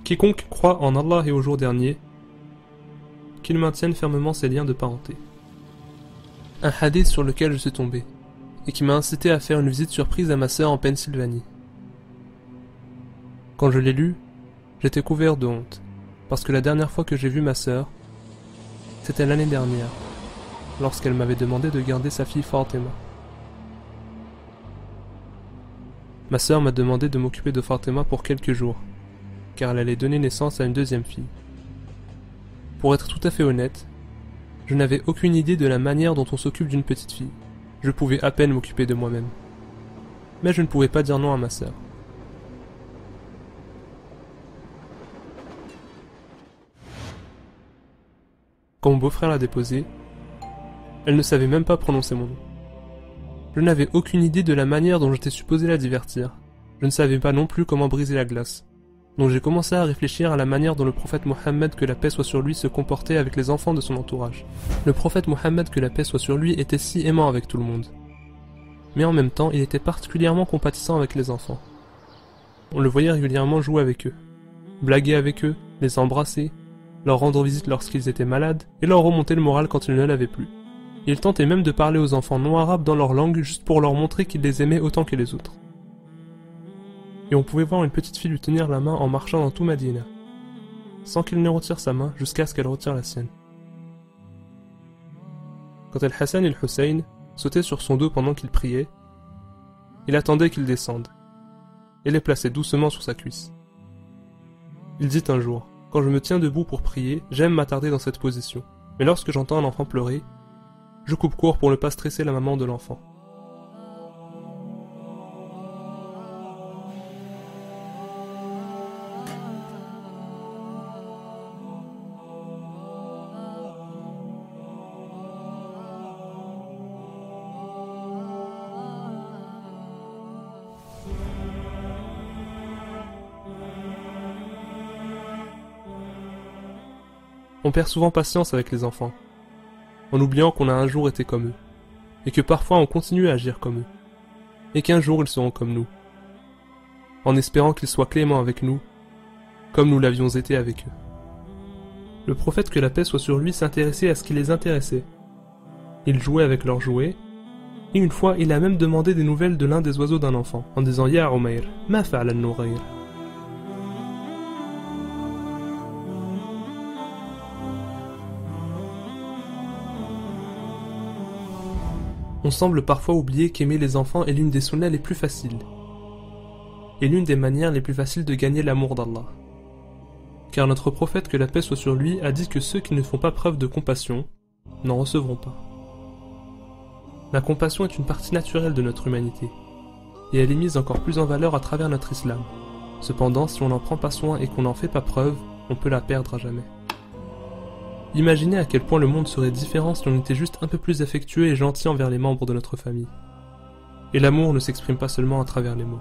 Quiconque croit en Allah et au jour dernier, qu'il maintienne fermement ses liens de parenté. Un hadith sur lequel je suis tombé, et qui m'a incité à faire une visite surprise à ma sœur en Pennsylvanie. Quand je l'ai lu, j'étais couvert de honte, parce que la dernière fois que j'ai vu ma sœur, c'était l'année dernière, lorsqu'elle m'avait demandé de garder sa fille Fatima. Ma sœur m'a demandé de m'occuper de Fatima pour quelques jours, car elle allait donner naissance à une deuxième fille. Pour être tout à fait honnête, je n'avais aucune idée de la manière dont on s'occupe d'une petite fille. Je pouvais à peine m'occuper de moi-même. Mais je ne pouvais pas dire non à ma sœur. Quand mon beau-frère l'a déposée, elle ne savait même pas prononcer mon nom. Je n'avais aucune idée de la manière dont j'étais supposé la divertir. Je ne savais pas non plus comment briser la glace. Donc j'ai commencé à réfléchir à la manière dont le prophète Mohammed, que la paix soit sur lui, se comportait avec les enfants de son entourage. Le prophète Mohammed, que la paix soit sur lui, était si aimant avec tout le monde. Mais en même temps, il était particulièrement compatissant avec les enfants. On le voyait régulièrement jouer avec eux, blaguer avec eux, les embrasser, leur rendre visite lorsqu'ils étaient malades, et leur remonter le moral quand ils ne l'avaient plus. Il tentait même de parler aux enfants non arabes dans leur langue juste pour leur montrer qu'il les aimait autant que les autres. Et on pouvait voir une petite fille lui tenir la main en marchant dans tout Madina, sans qu'il ne retire sa main jusqu'à ce qu'elle retire la sienne. Quand Al-Hassan et Al-Hussein sautaient sur son dos pendant qu'il priait, il attendait qu'ils descendent, et les plaçait doucement sur sa cuisse. Il dit un jour, « Quand je me tiens debout pour prier, j'aime m'attarder dans cette position, mais lorsque j'entends un enfant pleurer, je coupe court pour ne pas stresser la maman de l'enfant. » On perd souvent patience avec les enfants, en oubliant qu'on a un jour été comme eux, et que parfois on continue à agir comme eux, et qu'un jour ils seront comme nous, en espérant qu'ils soient cléments avec nous, comme nous l'avions été avec eux. Le prophète, que la paix soit sur lui, s'intéressait à ce qui les intéressait. Il jouait avec leurs jouets, et une fois il a même demandé des nouvelles de l'un des oiseaux d'un enfant, en disant « Ya Umayr, ma fa'ala an-nughayr » On semble parfois oublier qu'aimer les enfants est l'une des sunnas les plus faciles, et l'une des manières les plus faciles de gagner l'amour d'Allah. Car notre prophète, que la paix soit sur lui, a dit que ceux qui ne font pas preuve de compassion n'en recevront pas. La compassion est une partie naturelle de notre humanité, et elle est mise encore plus en valeur à travers notre islam. Cependant, si on n'en prend pas soin et qu'on n'en fait pas preuve, on peut la perdre à jamais. Imaginez à quel point le monde serait différent si on était juste un peu plus affectueux et gentil envers les membres de notre famille. Et l'amour ne s'exprime pas seulement à travers les mots.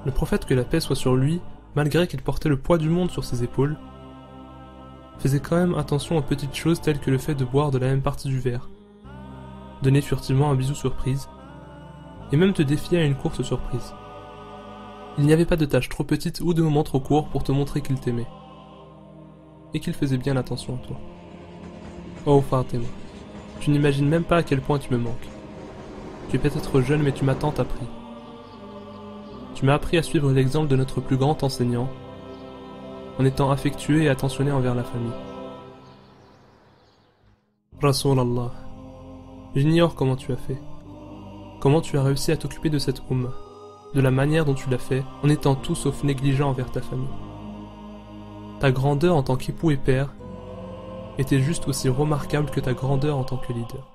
Le prophète, que la paix soit sur lui, malgré qu'il portait le poids du monde sur ses épaules, faisait quand même attention aux petites choses telles que le fait de boire de la même partie du verre, donner furtivement un bisou surprise, et même te défier à une course surprise. Il n'y avait pas de tâche trop petite ou de moment trop court pour te montrer qu'il t'aimait, et qu'il faisait bien attention à toi. Oh Fatima, tu n'imagines même pas à quel point tu me manques. Tu es peut-être jeune, mais tu m'as tant appris. Tu m'as appris à suivre l'exemple de notre plus grand enseignant, en étant affectueux et attentionné envers la famille. Rasulallah, j'ignore comment tu as fait. Comment tu as réussi à t'occuper de cette Ummah, de la manière dont tu l'as fait, en étant tout sauf négligent envers ta famille. Ta grandeur en tant qu'époux et père était juste aussi remarquable que ta grandeur en tant que leader.